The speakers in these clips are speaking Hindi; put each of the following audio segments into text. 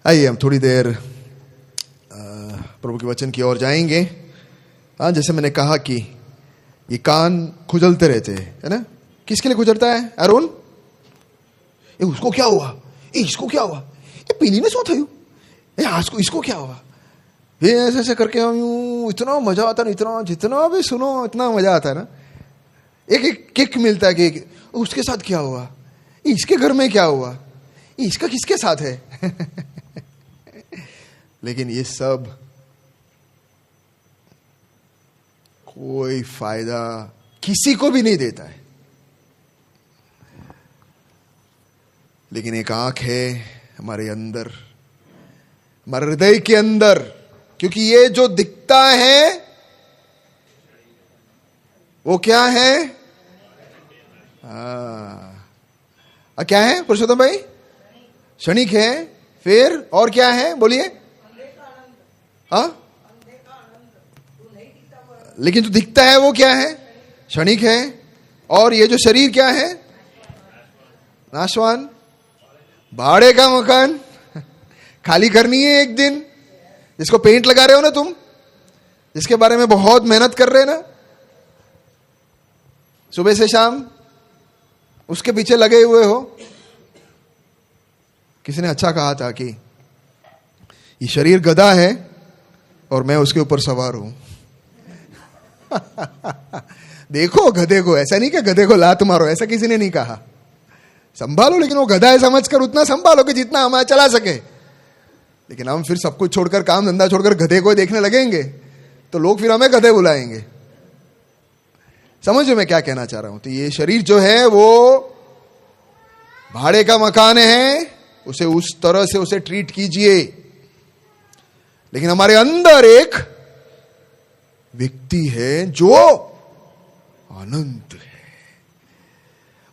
आइए हम थोड़ी देर प्रभु के वचन की ओर जाएंगे। जैसे मैंने कहा कि ये कान खुजलते रहते हैं, है ना। किसके लिए खुजलता है अरुण? ये उसको क्या हुआ, ये इसको क्या हुआ, ये पीली ने सो था आज को इसको क्या हुआ। ये ऐसे ऐसे करके हम यूं इतना मजा आता ना, इतना जितना भी सुनो इतना मजा आता है ना। एक एक किक मिलता है कि उसके साथ क्या हुआ, इसके घर में क्या हुआ, इसका किसके साथ है। लेकिन ये सब कोई फायदा किसी को भी नहीं देता है। लेकिन एक आंख है हमारे अंदर, हमारे हृदय के अंदर, क्योंकि ये जो दिखता है वो क्या है? क्या है पुरुषोत्तम भाई? क्षणिक है। फिर और क्या है बोलिए? लेकिन जो दिखता है वो क्या है? क्षणिक है। और ये जो शरीर क्या है? नाशवान, भाड़े का मकान, खाली करनी है एक दिन। जिसको पेंट लगा रहे हो ना तुम, जिसके बारे में बहुत मेहनत कर रहे हैं ना सुबह से शाम, उसके पीछे लगे हुए हो। किसी ने अच्छा कहा था कि ये शरीर गधा है और मैं उसके ऊपर सवार हूं। देखो गधे को, ऐसा नहीं कि गधे को लात मारो, ऐसा किसी ने नहीं कहा। संभालो, लेकिन वो गधा है समझकर उतना संभालो कि जितना हमारा चला सके। लेकिन हम फिर सब कुछ छोड़कर, काम धंधा छोड़कर गधे को देखने लगेंगे तो लोग फिर हमें गधे बुलाएंगे। समझो मैं क्या कहना चाह रहा हूं। तो ये शरीर जो है वो भाड़े का मकान है, उसे उस तरह से उसे ट्रीट कीजिए। लेकिन हमारे अंदर एक व्यक्ति है जो अनंत है।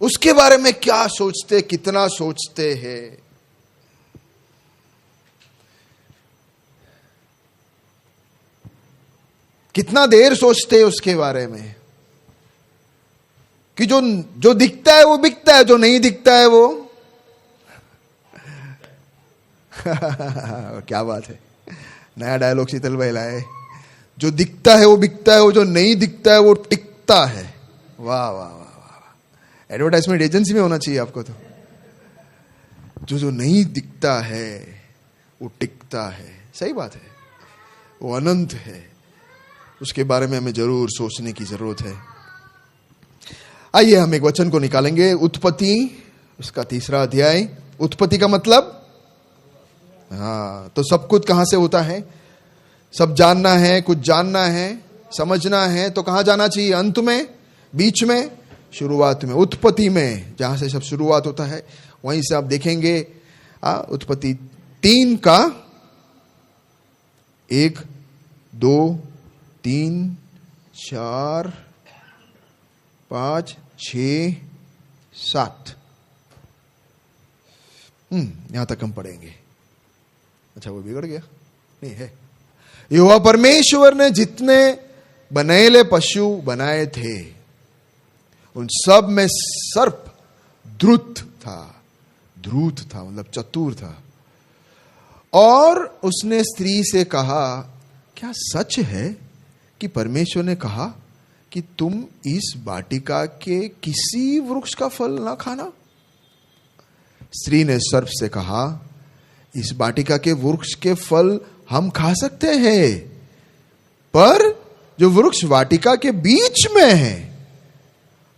उसके बारे में क्या सोचते, कितना सोचते हैं। कितना देर सोचते हैं उसके बारे में कि जो दिखता है वो बिकता है, जो नहीं दिखता है वो क्या बात है, नया डायलॉग शीतल भाई लाए। जो दिखता है वो बिकता है, वो जो नहीं दिखता है वो टिकता है। वाह वाह वाह वाह, एडवर्टाइजमेंट एजेंसी में होना चाहिए आपको। तो जो नहीं दिखता है वो टिकता है। सही बात है, वो अनंत है। उसके बारे में हमें जरूर सोचने की जरूरत है। आइए हम एक वचन को निकालेंगे, उत्पत्ति उसका 3 अध्याय। उत्पत्ति का मतलब, तो सब कुछ कहां से होता है? सब जानना है, कुछ जानना है, समझना है तो कहां जाना चाहिए? अंत में, बीच में, शुरुआत में, उत्पत्ति में, जहां से सब शुरुआत होता है वहीं से आप देखेंगे। उत्पत्ति 3 का 1 2 3 4 5 6 7 यहां तक हम पढ़ेंगे। अच्छा वो बिगड़ गया नहीं है। यहोवा परमेश्वर ने जितने बनेले पशु बनाए थे उन सब में सर्प द्रुत था मतलब चतुर था। और उसने स्त्री से कहा, क्या सच है कि परमेश्वर ने कहा कि तुम इस वाटिका के किसी वृक्ष का फल ना खाना? स्त्री ने सर्प से कहा, इस वाटिका के वृक्ष के फल हम खा सकते हैं, पर जो वृक्ष वाटिका के बीच में है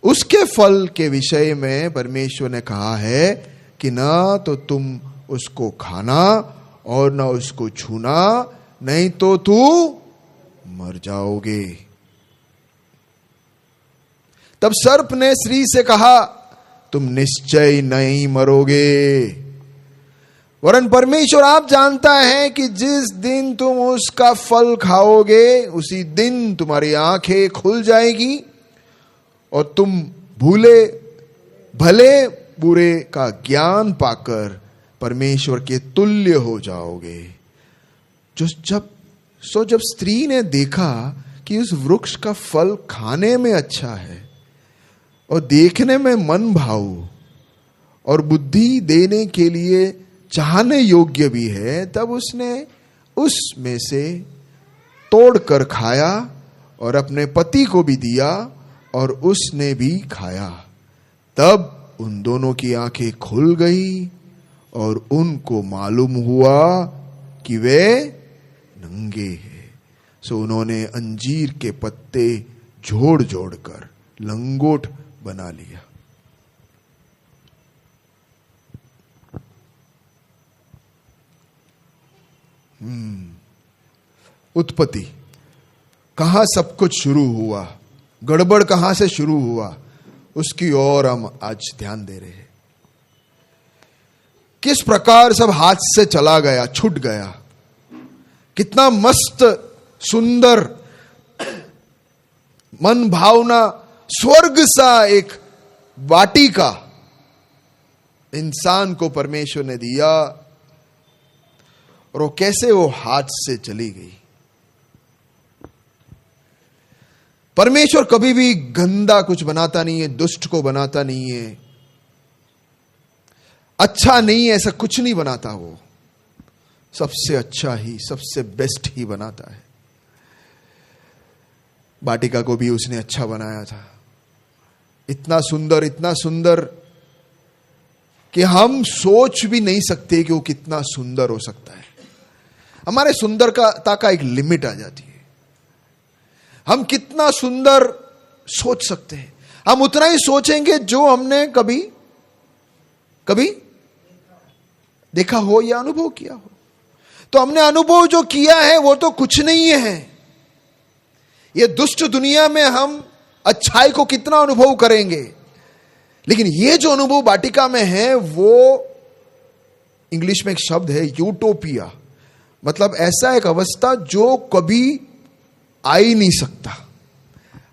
उसके फल के विषय में परमेश्वर ने कहा है कि ना तो तुम उसको खाना और ना उसको छूना, नहीं तो तू मर जाओगे। तब सर्प ने स्त्री से कहा, तुम निश्चय नहीं मरोगे, वरन परमेश्वर आप जानता है कि जिस दिन तुम उसका फल खाओगे उसी दिन तुम्हारी आंखें खुल जाएगी और तुम भले बुरे का ज्ञान पाकर परमेश्वर के तुल्य हो जाओगे। जब स्त्री ने देखा कि उस वृक्ष का फल खाने में अच्छा है और देखने में मन भाऊ और बुद्धि देने के लिए चाहने योग्य भी है, तब उसने उसमें से तोड़कर खाया और अपने पति को भी दिया और उसने भी खाया। तब उन दोनों की आंखें खुल गई और उनको मालूम हुआ कि वे नंगे हैं। सो उन्होंने अंजीर के पत्ते जोड़ जोड़ कर लंगोट बना लिया। उत्पत्ति, कहां सब कुछ शुरू हुआ, गड़बड़ कहां से शुरू हुआ, उसकी ओर हम आज ध्यान दे रहे हैं। किस प्रकार सब हाथ से चला गया, छूट गया। कितना मस्त, सुंदर, मन भावना, स्वर्ग सा एक वाटिका इंसान को परमेश्वर ने दिया, और वो कैसे वो हाथ से चली गई। परमेश्वर कभी भी गंदा कुछ बनाता नहीं है, दुष्ट को बनाता नहीं है, अच्छा नहीं है, ऐसा कुछ नहीं बनाता। वो सबसे अच्छा ही, सबसे बेस्ट ही बनाता है। वाटिका को भी उसने अच्छा बनाया था, इतना सुंदर कि हम सोच भी नहीं सकते कि वो कितना सुंदर हो सकता है। हमारे सुंदरता का एक लिमिट आ जाती है। हम कितना सुंदर सोच सकते हैं, हम उतना ही सोचेंगे जो हमने कभी कभी देखा हो या अनुभव किया हो। तो हमने अनुभव जो किया है वो तो कुछ नहीं है। ये दुष्ट दुनिया में हम अच्छाई को कितना अनुभव करेंगे, लेकिन ये जो अनुभव वाटिका में है वो, इंग्लिश में एक शब्द है यूटोपिया, मतलब ऐसा एक अवस्था जो कभी आ ही नहीं सकता।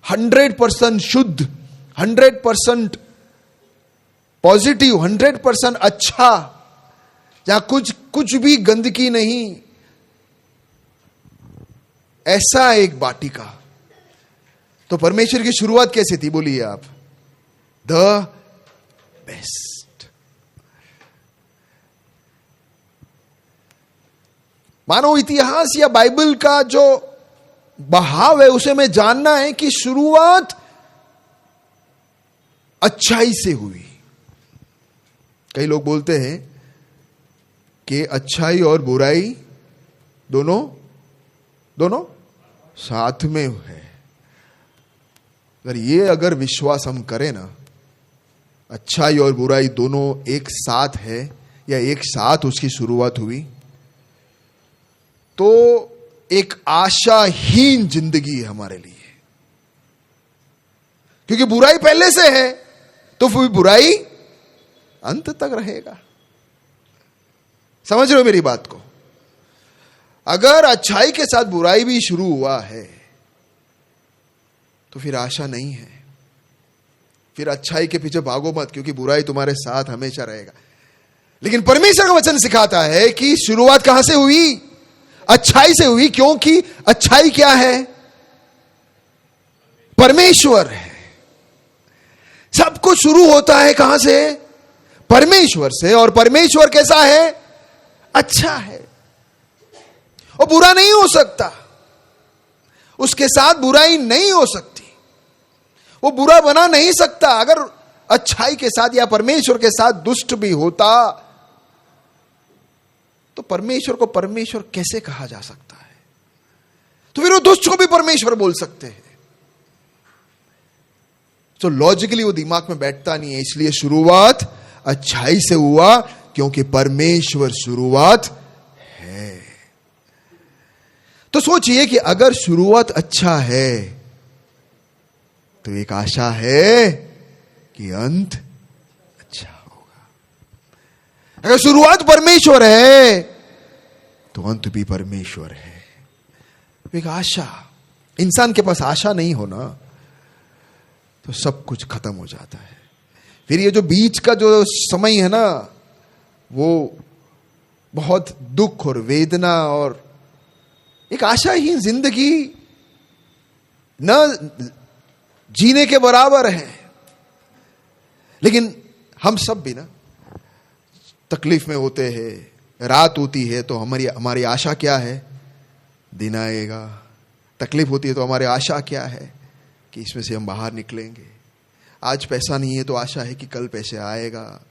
100% शुद्ध, 100% पॉजिटिव, 100% अच्छा, जहां कुछ भी गंदगी नहीं, ऐसा एक वाटिका। तो परमेश्वर की शुरुआत कैसे थी बोलिए आप? The best. मानो इतिहास या बाइबल का जो बहाव है उसे में जानना है कि शुरुआत अच्छाई से हुई। कई लोग बोलते हैं कि अच्छाई और बुराई दोनों साथ में है। अगर विश्वास हम करें ना, अच्छाई और बुराई दोनों एक साथ है या एक साथ उसकी शुरुआत हुई, तो एक आशाहीन जिंदगी है हमारे लिए। क्योंकि बुराई पहले से है तो फिर बुराई अंत तक रहेगा। समझ रहे हो मेरी बात को? अगर अच्छाई के साथ बुराई भी शुरू हुआ है तो फिर आशा नहीं है। फिर अच्छाई के पीछे भागो मत, क्योंकि बुराई तुम्हारे साथ हमेशा रहेगा। लेकिन परमेश्वर का वचन सिखाता है कि शुरुआत कहां से हुई? अच्छाई से हुई, क्योंकि अच्छाई क्या है? परमेश्वर है। सब कुछ शुरू होता है कहां से? परमेश्वर से। और परमेश्वर कैसा है? अच्छा है, और बुरा नहीं हो सकता। उसके साथ बुराई नहीं हो सकती, वो बुरा बना नहीं सकता। अगर अच्छाई के साथ या परमेश्वर के साथ दुष्ट भी होता तो परमेश्वर को परमेश्वर कैसे कहा जा सकता है? तो फिर वो दुष्ट को भी परमेश्वर बोल सकते हैं। तो लॉजिकली वो दिमाग में बैठता नहीं है। इसलिए शुरुआत अच्छाई से हुआ, क्योंकि परमेश्वर शुरुआत है। तो सोचिए कि अगर शुरुआत अच्छा है तो एक आशा है कि अंत अच्छा होगा। अगर शुरुआत परमेश्वर है तो अंत भी परमेश्वर है। एक आशा, इंसान के पास आशा नहीं होना तो सब कुछ खत्म हो जाता है। फिर ये जो बीच का जो समय है ना, वो बहुत दुख और वेदना और एक आशाहीन जिंदगी न जीने के बराबर है। लेकिन हम सब भी ना तकलीफ में होते हैं, रात होती है तो हमारी हमारी आशा क्या है? दिन आएगा। तकलीफ होती है तो हमारी आशा क्या है? कि इसमें से हम बाहर निकलेंगे। आज पैसा नहीं है तो आशा है कि कल पैसे आएगा।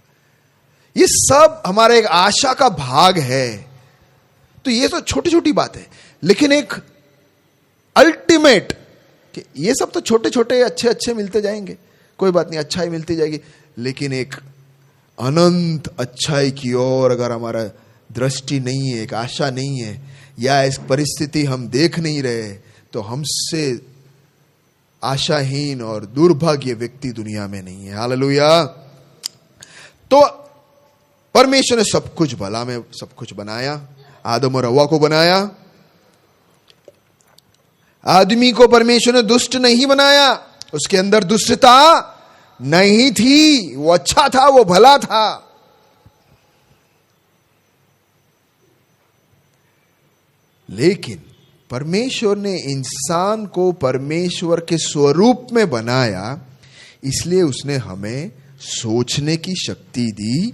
ये सब हमारा एक आशा का भाग है। तो ये तो छोटी छोटी बात है, लेकिन एक अल्टीमेट कि ये सब तो छोटे छोटे अच्छे अच्छे मिलते जाएंगे, कोई बात नहीं, अच्छाई मिलती जाएगी, लेकिन एक अनंत अच्छाई की ओर अगर हमारा दृष्टि नहीं है, एक आशा नहीं है, या इस परिस्थिति हम देख नहीं रहे, तो हमसे आशाहीन और दुर्भाग्य व्यक्ति दुनिया में नहीं है। हालेलुया। तो परमेश्वर ने सब कुछ भला में सब कुछ बनाया। आदम और हव्वा को बनाया। आदमी को परमेश्वर ने दुष्ट नहीं बनाया, उसके अंदर दुष्टता नहीं थी, वो अच्छा था, वो भला था। लेकिन परमेश्वर ने इंसान को परमेश्वर के स्वरूप में बनाया, इसलिए उसने हमें सोचने की शक्ति दी,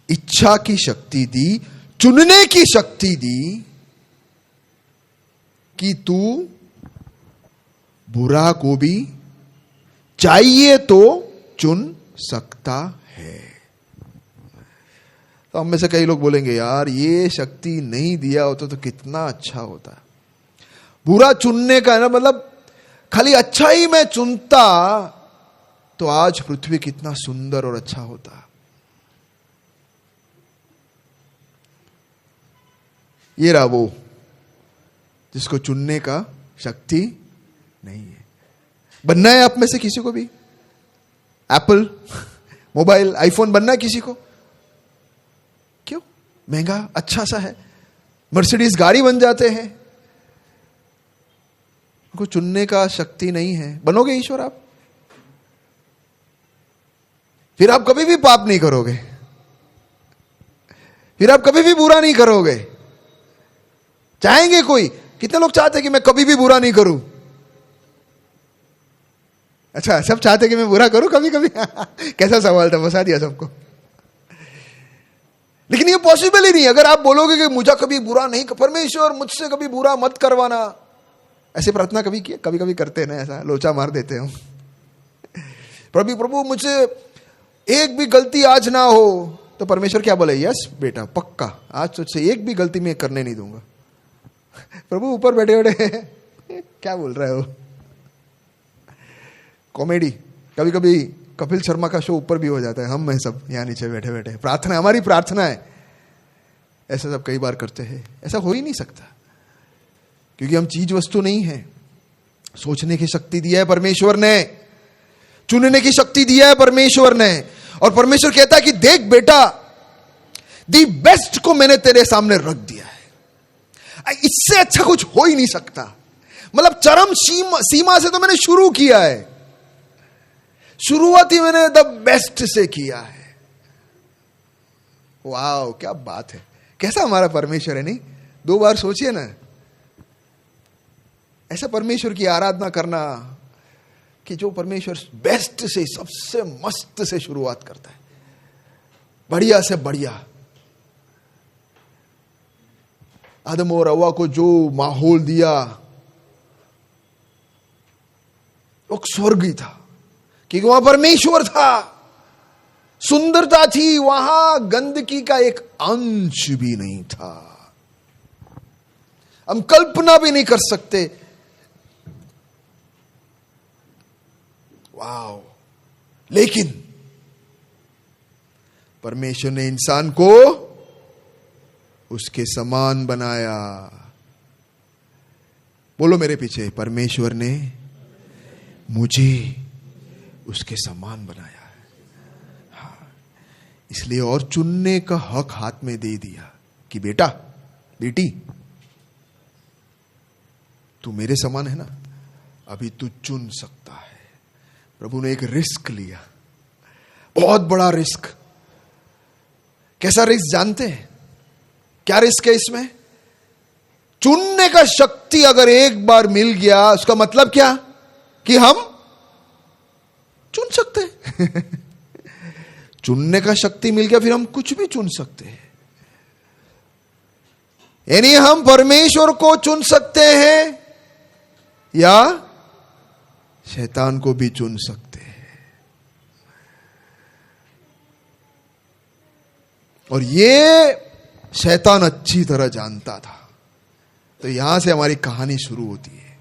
इच्छा की शक्ति दी, चुनने की शक्ति दी कि तू बुरा को भी चाहिए तो चुन सकता है। तो हम में से कई लोग बोलेंगे, यार ये शक्ति नहीं दिया होता तो कितना अच्छा होता। बुरा चुनने का ना मतलब खाली अच्छा ही मैं चुनता तो आज पृथ्वी कितना सुंदर और अच्छा होता। ये रहा वो जिसको चुनने का शक्ति नहीं है। बनना है आप में से किसी को भी एप्पल मोबाइल आईफोन बनना है किसी को? क्यों? महंगा अच्छा सा है। मर्सिडीज गाड़ी बन जाते हैं। उनको चुनने का शक्ति नहीं है। बनोगे ईश्वर आप? फिर आप कभी भी पाप नहीं करोगे, फिर आप कभी भी बुरा नहीं करोगे। चाहेंगे कोई? कितने लोग चाहते हैं कि मैं कभी भी बुरा नहीं करूं? अच्छा, सब चाहते कि मैं बुरा करूं कभी कभी? कैसा सवाल था, फंसा दिया सबको। लेकिन ये पॉसिबल ही नहीं। अगर आप बोलोगे कि मुझे कभी बुरा नहीं, परमेश्वर मुझसे कभी बुरा मत करवाना, ऐसे प्रार्थना कभी किए? कभी कभी करते हैं ना, ऐसा लोचा मार देते हो। प्रभु मुझसे एक भी गलती आज ना हो, तो परमेश्वर क्या बोले? यस बेटा, पक्का आज तुझसे एक भी गलती मैं करने नहीं दूंगा। प्रभु ऊपर बैठे बैठे क्या बोल रहे हो? कॉमेडी। कभी कभी कपिल शर्मा का शो ऊपर भी हो जाता है, हम हैं सब यहाँ नीचे बैठे बैठे। प्रार्थना, हमारी प्रार्थना है। ऐसा सब कई बार करते हैं। ऐसा हो ही नहीं सकता, क्योंकि हम चीज वस्तु नहीं है। सोचने की शक्ति दिया है परमेश्वर ने, चुनने की शक्ति दिया है परमेश्वर ने। और परमेश्वर कहता है कि देख बेटा, दी बेस्ट को मैंने तेरे सामने रख दिया है। इससे अच्छा कुछ हो ही नहीं सकता। मतलब चरम सीमा से तो मैंने शुरू किया है। शुरुआत ही मैंने द बेस्ट से किया है। वाह, क्या बात है। कैसा हमारा परमेश्वर है, नहीं? दो बार सोचिए ना, ऐसा परमेश्वर की आराधना करना कि जो परमेश्वर बेस्ट से, सबसे मस्त से शुरुआत करता है, बढ़िया से बढ़िया। आदम और हव्वा को जो माहौल दिया वो स्वर्ग ही था, क्योंकि वहां परमेश्वर था, सुंदरता थी, वहां गंदगी का एक अंश भी नहीं था। हम कल्पना भी नहीं कर सकते। वाव। लेकिन परमेश्वर ने इंसान को उसके समान बनाया। बोलो मेरे पीछे, परमेश्वर ने मुझे उसके समान बनाया है। हाँ, इसलिए और चुनने का हक हाथ में दे दिया कि बेटा बेटी तू मेरे समान है ना, अभी तू चुन सकता है। प्रभु ने एक रिस्क लिया, बहुत बड़ा रिस्क। कैसा रिस्क जानते हैं? क्या रिस्क है इसमें? चुनने का शक्ति अगर एक बार मिल गया, उसका मतलब क्या? कि हम चुन सकते हैं। चुनने का शक्ति मिल गया, फिर हम कुछ भी चुन सकते हैं। यानी हम परमेश्वर को चुन सकते हैं या शैतान को भी चुन सकते हैं। और ये शैतान अच्छी तरह जानता था। तो यहां से हमारी कहानी शुरू होती है।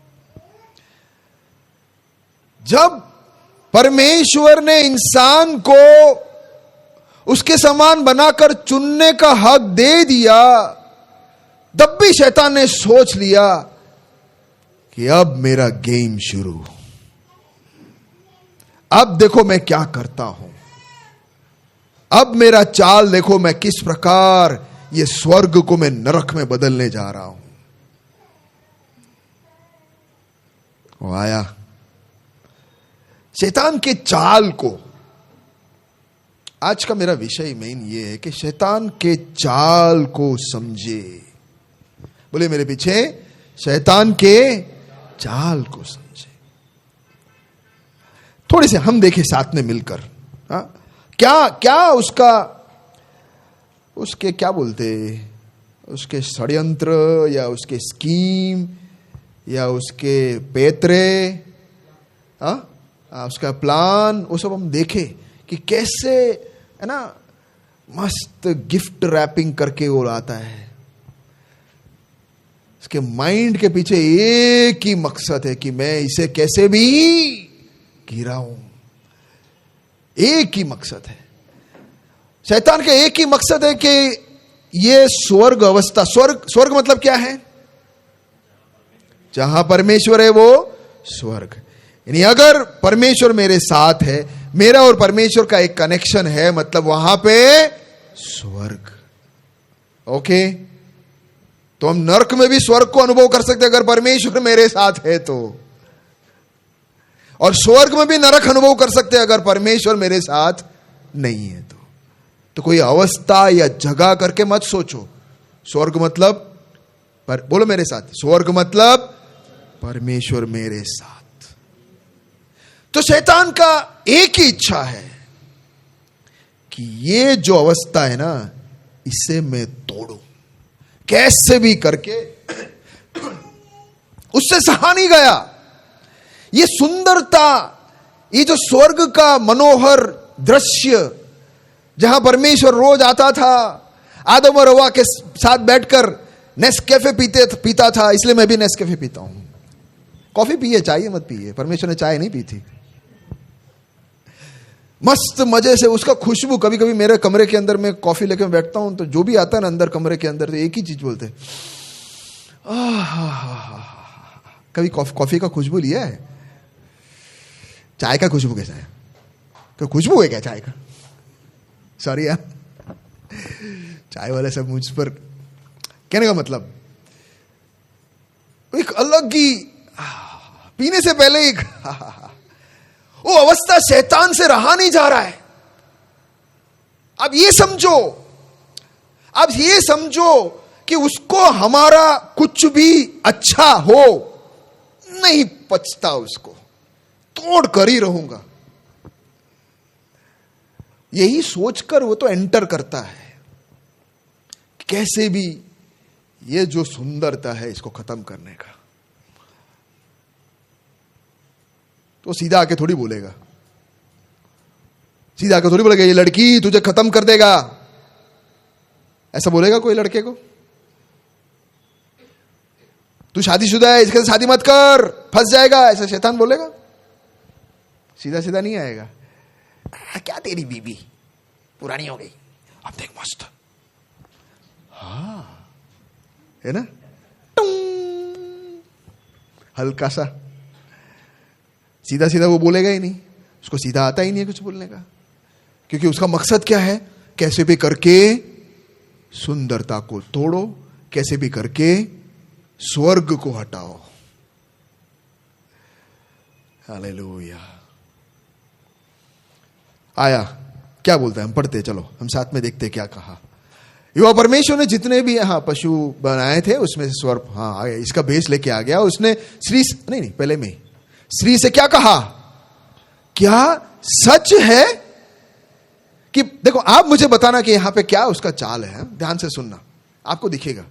जब परमेश्वर ने इंसान को उसके समान बनाकर चुनने का हक दे दिया, तब भी शैतान ने सोच लिया कि अब मेरा गेम शुरू, अब देखो मैं क्या करता हूं, अब मेरा चाल देखो मैं किस प्रकार ये स्वर्ग को मैं नरक में बदलने जा रहा हूं। वो आया, शैतान के चाल को, आज का मेरा विषय मेन ये है कि शैतान के चाल को समझे। बोले मेरे पीछे, शैतान के चाल को समझे। थोड़े से हम देखें साथ में मिलकर, क्या क्या उसके क्या बोलते, उसके षड्यंत्र या उसके स्कीम या उसके पैतरे, उसका प्लान, वो सब हम देखें कि कैसे, है ना, मस्त गिफ्ट रैपिंग करके वो आता है। उसके माइंड के पीछे एक ही मकसद है कि मैं इसे कैसे भी गिराऊं। एक ही मकसद है शैतान का, एक ही मकसद है कि ये स्वर्ग अवस्था, स्वर्ग मतलब क्या है? जहां परमेश्वर है वो स्वर्ग। यानी अगर परमेश्वर मेरे साथ है, मेरा और परमेश्वर का एक कनेक्शन है, मतलब वहां पे स्वर्ग। ओके, तो हम नरक में भी स्वर्ग को अनुभव कर सकते अगर परमेश्वर मेरे साथ है तो, और स्वर्ग में भी नरक अनुभव कर सकते अगर परमेश्वर मेरे साथ नहीं है तो कोई अवस्था या जगह करके मत सोचो। स्वर्ग मतलब बोलो मेरे साथ, स्वर्ग मतलब परमेश्वर मेरे साथ। तो शैतान का एक ही इच्छा है कि ये जो अवस्था है ना, इसे मैं तोड़ूं, कैसे भी करके। उससे सहा नहीं गया ये सुंदरता, ये जो स्वर्ग का मनोहर दृश्य, जहां परमेश्वर रोज आता था, आदम और हवा के साथ बैठकर नेस्कैफे पीता था। इसलिए मैं भी नेस्कैफे पीता हूं। कॉफी पिए, चाय मत पिए, परमेश्वर ने चाय नहीं पी थी। मस्त मजे से उसका खुशबू, कभी कभी मेरे कमरे के अंदर में कॉफी लेके बैठता हूं तो जो भी आता है ना अंदर कमरे के अंदर, तो एक ही चीज बोलते, कभी कॉफी का खुशबू लिया है? चाय का खुशबू कैसा है? क्या खुशबू है क्या चाय का? सॉरी यार, चाय वाले सब मुझ पर, कहने का मतलब एक अलग ही, पीने से पहले एक वो अवस्था शैतान से रहा नहीं जा रहा है। अब ये समझो कि उसको हमारा कुछ भी अच्छा हो नहीं पचता, उसको तोड़ कर ही रहूंगा, यही सोचकर वो तो एंटर करता है, कैसे भी ये जो सुंदरता है इसको खत्म करने का। तो सीधा आके थोड़ी बोलेगा, ये लड़की तुझे खत्म कर देगा, ऐसा बोलेगा कोई लड़के को? तू शादीशुदा है, इसके साथ शादी मत कर, फंस जाएगा, ऐसा शैतान बोलेगा? सीधा सीधा नहीं आएगा। क्या तेरी बीबी पुरानी हो गई, अब देख मस्त, हाँ है ना, हल्का सा, सीधा सीधा वो बोलेगा ही नहीं, उसको सीधा आता ही नहीं है कुछ बोलने का, क्योंकि उसका मकसद क्या है? कैसे भी करके सुंदरता को तोड़ो, कैसे भी करके स्वर्ग को हटाओ। हालेलुया। आया, क्या बोलता है, हम पढ़ते, चलो हम साथ में देखते क्या कहा। युवा परमेश्वर ने जितने भी पशु बनाए थे उसमें से स्वर्ग इसका भेष लेके आ गया। उसने स्त्री नहीं पहले में स्त्री से क्या कहा? क्या सच है कि, देखो आप मुझे बताना कि यहां पे क्या उसका चाल है, ध्यान से सुनना, आपको दिखेगा।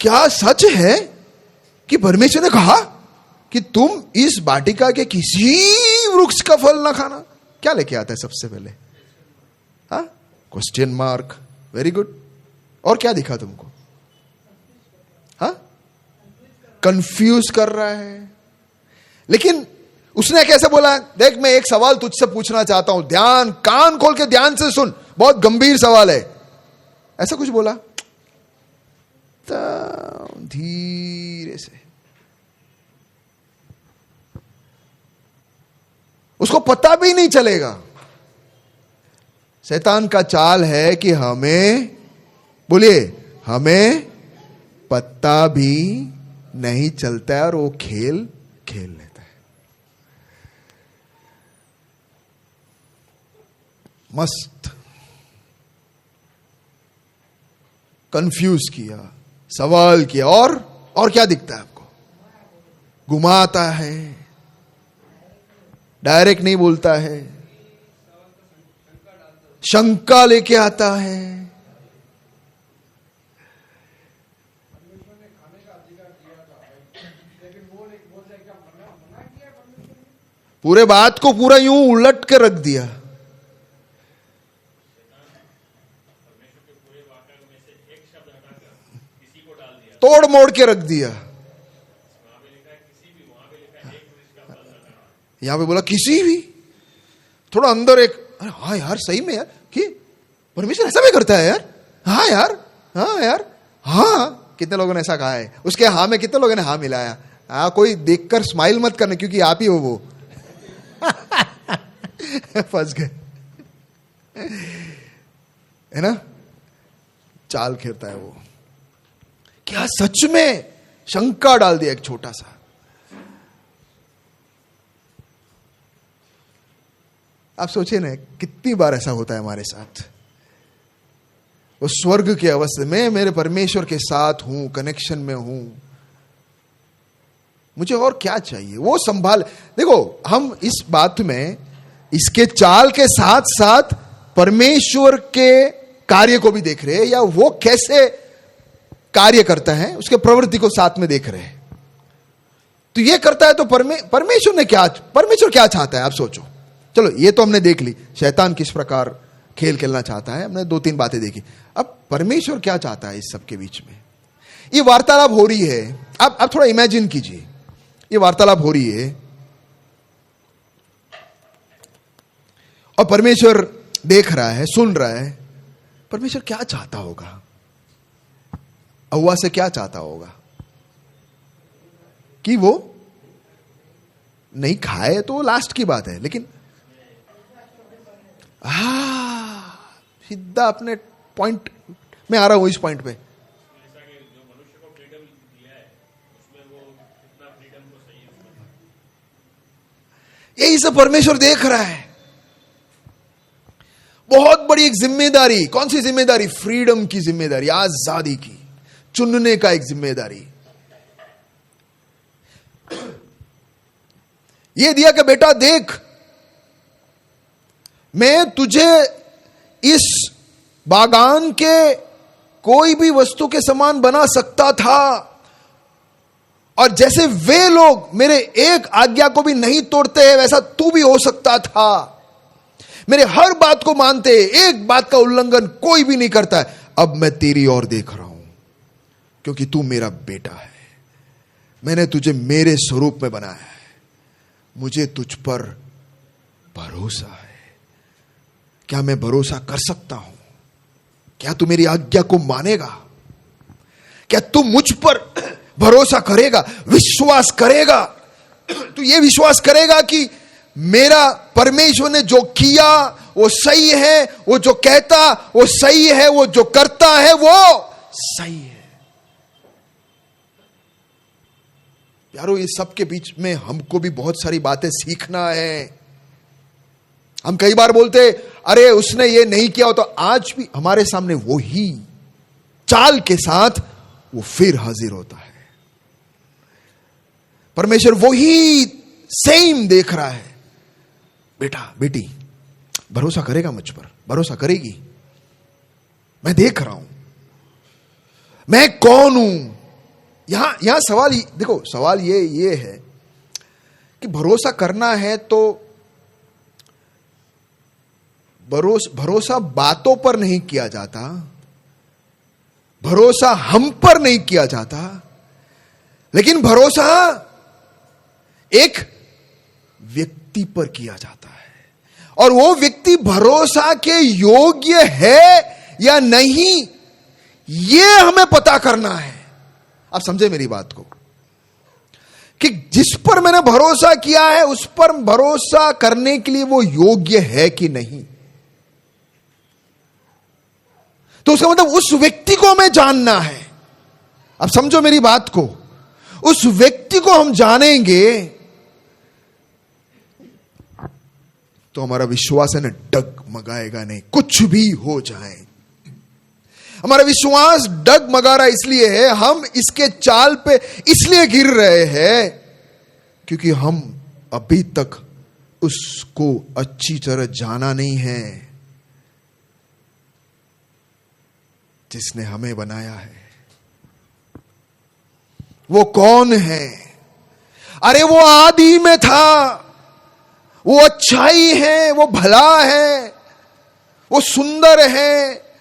क्या सच है कि परमेश्वर ने कहा कि तुम इस वाटिका के किसी वृक्ष का फल ना खाना? क्या लेके आता है सबसे पहले? हाँ, क्वेश्चन मार्क। Very good. और क्या दिखा तुमको? हाँ, कंफ्यूज कर रहा है। लेकिन उसने कैसे बोला? देख, मैं एक सवाल तुझसे पूछना चाहता हूं, ध्यान, कान खोल के ध्यान से सुन, बहुत गंभीर सवाल है। ऐसा कुछ बोला? धीरे से। उसको पता भी नहीं चलेगा। शैतान का चाल है कि हमें, बोलिए, हमें पता भी नहीं चलता है और वो खेल खेल लेता है। मस्त कंफ्यूज किया, सवाल किया, और क्या दिखता है आपको? घुमाता है, डायरेक्ट नहीं बोलता है, शंका लेके आता है। पूरे बात को पूरा यूं उलट के रख दिया। तोड़ मोड़ के रख दिया। यहां पे बोला किसी भी, थोड़ा अंदर एक, हाँ यार, सही में यार, कि परमेश्वर ऐसा भी करता है यार। हाँ यार, हाँ यार, हाँ। कितने लोगों ने ऐसा कहा है? उसके हाँ में कितने लोगों ने हाँ मिलाया? हाँ, कोई देखकर स्माइल मत करना, क्योंकि आप ही हो वो। फंस गए, है ना? चाल खेलता है वो। क्या सच में? शंका डाल दिया एक छोटा सा। आप सोचिए ना, कितनी बार ऐसा होता है हमारे साथ। वो स्वर्ग की अवस्था में, मेरे परमेश्वर के साथ हूं, कनेक्शन में हूं, मुझे और क्या चाहिए? वो संभाल। देखो, हम इस बात में इसके चाल के साथ साथ परमेश्वर के कार्य को भी देख रहे हैं, या वो कैसे कार्य करता है उसके प्रवृत्ति को साथ में देख रहे हैं। तो ये करता है तो परमेश्वर क्या चाहता है? आप सोचो। चलो, ये तो हमने देख ली, शैतान किस प्रकार खेल खेलना चाहता है, हमने 2-3 बातें देखी। अब परमेश्वर क्या चाहता है इस सब के बीच में? ये वार्तालाप हो रही है। आप थोड़ा इमेजिन कीजिए, ये वार्तालाप हो रही है और परमेश्वर देख रहा है, सुन रहा है। परमेश्वर क्या चाहता होगा? हव्वा से क्या चाहता होगा? कि वो नहीं खाए तो लास्ट की बात है, लेकिन सीधा अपने पॉइंट में आ रहा हूं, इस पॉइंट पे। यही सब परमेश्वर देख रहा है। बहुत बड़ी एक जिम्मेदारी। कौन सी जिम्मेदारी? फ्रीडम की जिम्मेदारी, आजादी की, चुनने का एक जिम्मेदारी ये दिया कि बेटा देख, मैं तुझे इस बागान के कोई भी वस्तु के समान बना सकता था, और जैसे वे लोग मेरे एक आज्ञा को भी नहीं तोड़ते हैं, वैसा तू भी हो सकता था। मेरे हर बात को मानते, एक बात का उल्लंघन कोई भी नहीं करता है। अब मैं तेरी ओर देख रहा हूं, क्योंकि तू मेरा बेटा है। मैंने तुझे मेरे स्वरूप में बनाया है। मुझे तुझ पर भरोसा है। क्या मैं भरोसा कर सकता हूं? क्या तू मेरी आज्ञा को मानेगा? क्या तू मुझ पर भरोसा करेगा, विश्वास करेगा? तू ये विश्वास करेगा कि मेरा परमेश्वर ने जो किया वो सही है, वो जो कहता वो सही है, वो जो करता है वो सही है। यारो, इस सब के बीच में हमको भी बहुत सारी बातें सीखना है। हम कई बार बोलते, अरे उसने ये नहीं किया हो, तो आज भी हमारे सामने वो ही चाल के साथ वो फिर हाजिर होता है। परमेश्वर वो ही सेम देख रहा है। बेटा, बेटी, भरोसा करेगा मुझ पर, भरोसा करेगी? मैं देख रहा हूं मैं कौन हूं, यहां सवाल देखो, सवाल ये है कि भरोसा करना है तो भरोसा बातों पर नहीं किया जाता, भरोसा हम पर नहीं किया जाता, लेकिन भरोसा एक व्यक्ति पर किया जाता है। और वो व्यक्ति भरोसा के योग्य है या नहीं, ये हमें पता करना है। आप समझे मेरी बात को, कि जिस पर मैंने भरोसा किया है उस पर भरोसा करने के लिए वो योग्य है कि नहीं। तो उसका मतलब उस व्यक्ति को हमें जानना है। अब समझो मेरी बात को, उस व्यक्ति को हम जानेंगे तो हमारा विश्वास है ना डगमगाएगा नहीं, कुछ भी हो जाए। हमारा विश्वास डगमगा रहा इसलिए है, हम इसके चाल पे इसलिए गिर रहे हैं क्योंकि हम अभी तक उसको अच्छी तरह जाना नहीं है जिसने हमें बनाया है। वो कौन है? अरे वो आदि में था, वो अच्छाई है, वो भला है, वो सुंदर है,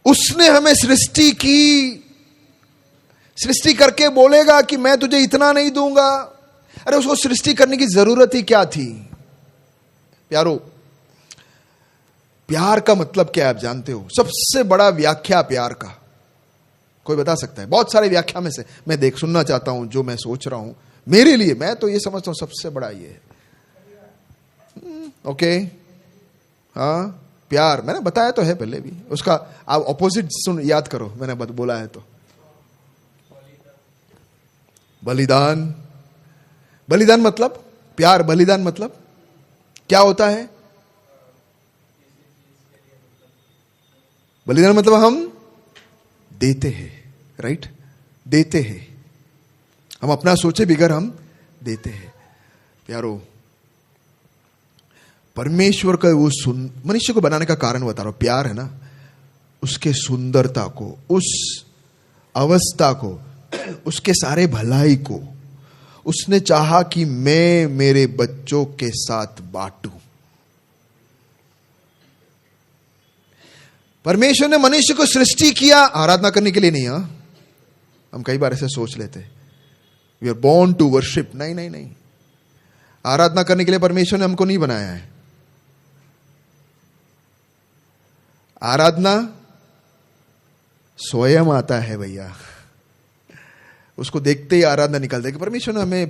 उसने हमें सृष्टि की। सृष्टि करके बोलेगा कि मैं तुझे इतना नहीं दूंगा। अरे उसको सृष्टि करने की जरूरत ही क्या थी? प्यारो, प्यार का मतलब क्या है आप जानते हो? सबसे बड़ा व्याख्या प्यार का कोई बता सकता है? बहुत सारे व्याख्या में से मैं सुनना चाहता हूं जो मैं सोच रहा हूं मेरे लिए। मैं तो ये समझता हूं सबसे बड़ा ये है। ओके, हाँ, प्यार मैंने बताया तो है पहले भी, उसका आप ऑपोजिट सुन याद करो, मैंने बोला है तो। बलिदान, बलिदान मतलब प्यार, बलिदान मतलब क्या होता है? बलिदान मतलब हम देते हैं, राइट? देते हैं, हम अपना सोचे बिगर हम देते हैं। प्यारो, परमेश्वर का वो मनुष्य को बनाने का कारण बता रहा हूं, प्यार है ना, उसके सुंदरता को, उस अवस्था को, उसके सारे भलाई को उसने चाहा कि मैं मेरे बच्चों के साथ बांटूं। परमेश्वर ने मनुष्य को सृष्टि किया आराधना करने के लिए नहीं। हम कई बार ऐसे सोच लेते, we are born to worship. नहीं नहीं नहीं, आराधना करने के लिए परमेश्वर ने हमको नहीं बनाया है। आराधना स्वयं आता है भैया, उसको देखते ही आराधना निकलता है कि परमेश्वर ने हमें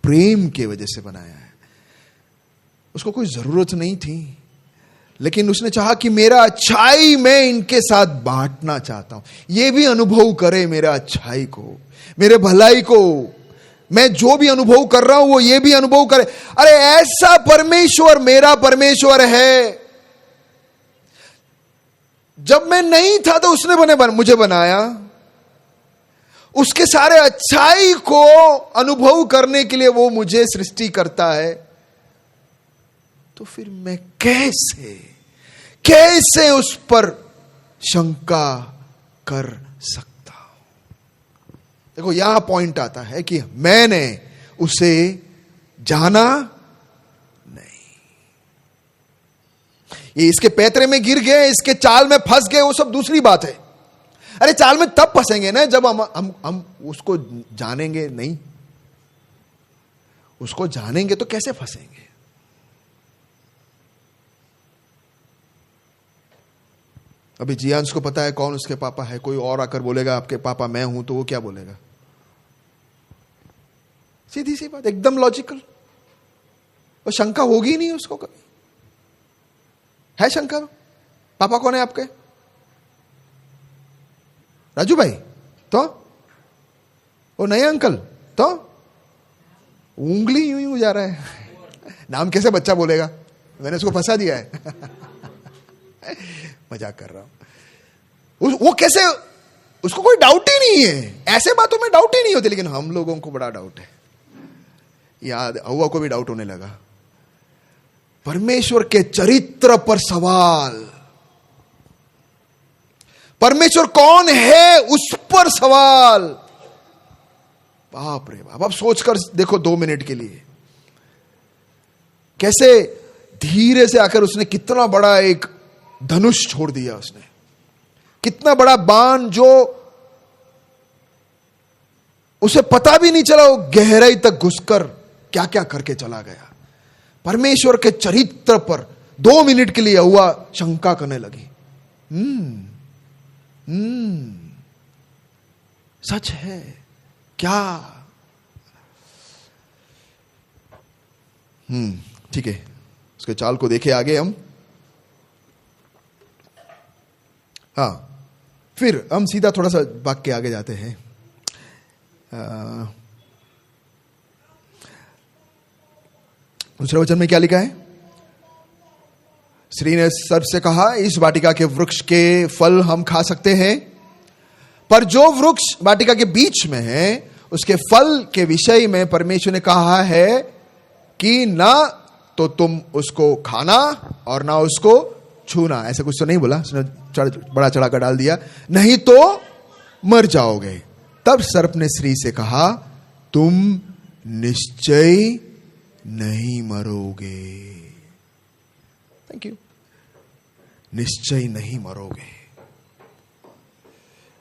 प्रेम के वजह से बनाया है। उसको कोई जरूरत नहीं थी, लेकिन उसने चाहा कि मेरा अच्छाई मैं इनके साथ बांटना चाहता हूं, ये भी अनुभव करे मेरा अच्छाई को, मेरे भलाई को। मैं जो भी अनुभव कर रहा हूं वो ये भी अनुभव करे। अरे ऐसा परमेश्वर मेरा परमेश्वर है। जब मैं नहीं था तो उसने मुझे बनाया, उसके सारे अच्छाई को अनुभव करने के लिए वो मुझे सृष्टि करता है। तो फिर मैं कैसे उस पर शंका कर सकता हूं? देखो यहां पॉइंट आता है कि मैंने उसे जाना नहीं, ये इसके पैतरे में गिर गए, इसके चाल में फंस गए, वो सब दूसरी बात है। अरे चाल में तब फंसेंगे ना जब हम उसको जानेंगे नहीं। उसको जानेंगे तो कैसे फंसेंगे? अभी जियांश को पता है कौन उसके पापा है। कोई और आकर बोलेगा आपके पापा मैं हूं, तो वो क्या बोलेगा? सीधी सी बात, एकदम लॉजिकल। और शंका होगी ही नहीं उसको कभी। है शंका? पापा कौन है आपके? राजू भाई तो? वो नहीं अंकल तो? उंगली यूं यूं जा रहा है। नाम कैसे बच्चा बोलेगा? मैंने उसको फंसा दिया है। मजाक कर रहा हूं। वो कैसे? उसको कोई डाउट ही नहीं है। ऐसे बातों में डाउट ही नहीं होती, लेकिन हम लोगों को बड़ा डाउट है। याद हवा को भी डाउट होने लगा। परमेश्वर के चरित्र पर सवाल, परमेश्वर कौन है उस पर सवाल। बाप रे बाप, अब सोचकर देखो 2 मिनट के लिए, कैसे धीरे से आकर उसने कितना बड़ा एक धनुष छोड़ दिया, उसने कितना बड़ा बाण जो उसे पता भी नहीं चला, वो गहराई तक घुसकर क्या क्या करके चला गया। परमेश्वर के चरित्र पर 2 मिनट के लिए हुआ शंका करने लगी। सच है क्या? ठीक है, उसके चाल को देखे आगे हम। हाँ, फिर हम सीधा थोड़ा सा भाग के आगे जाते हैं। दूसरे वचन में क्या लिखा है? स्त्री ने सर्प से कहा, इस वाटिका के वृक्ष के फल हम खा सकते हैं, पर जो वृक्ष वाटिका के बीच में है उसके फल के विषय में परमेश्वर ने कहा है कि ना तो तुम उसको खाना और ना उसको छूना। ऐसा कुछ तो नहीं बोला, उसने बड़ा चढ़ा कर डाल दिया, नहीं तो मर जाओगे। तब सर्प ने स्त्री से कहा, तुम निश्चय नहीं मरोगे। Thank you. निश्चय नहीं मरोगे।